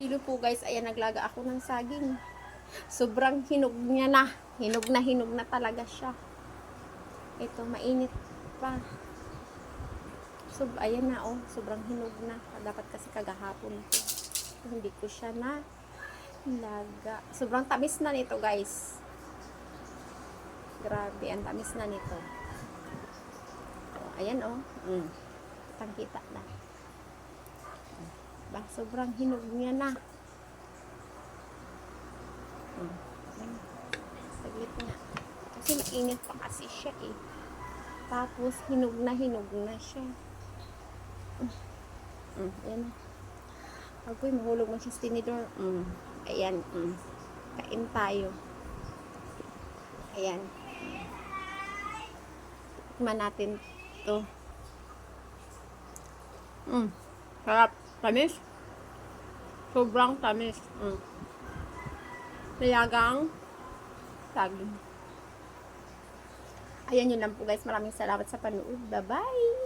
Hello po guys, ayan naglaga ako ng saging. Sobrang hinog niya na. Hinog na talaga siya. Ito, mainit pa. So, ayan na oh, sobrang hinog na. Dapat kasi kagahapon ko. Hindi ko siya na laga. Sobrang tamis na nito guys. Grabe, ang tamis na nito. Oh, ayan oh. Kitang-kita na. Sobrang hinog niya na. Saglit nga. Kasi mainit pa kasi siya eh. Tapos hinog na siya. Ayan na. Agoy, mahulog mo siya sa tinidor. Ayan. Kain tayo. Ayan. Tikman natin to. Sarap. Tamis. Sobrang tamis. Nilagang saging. Ayan, yun lang po guys. Maraming salamat sa panood. Bye-bye!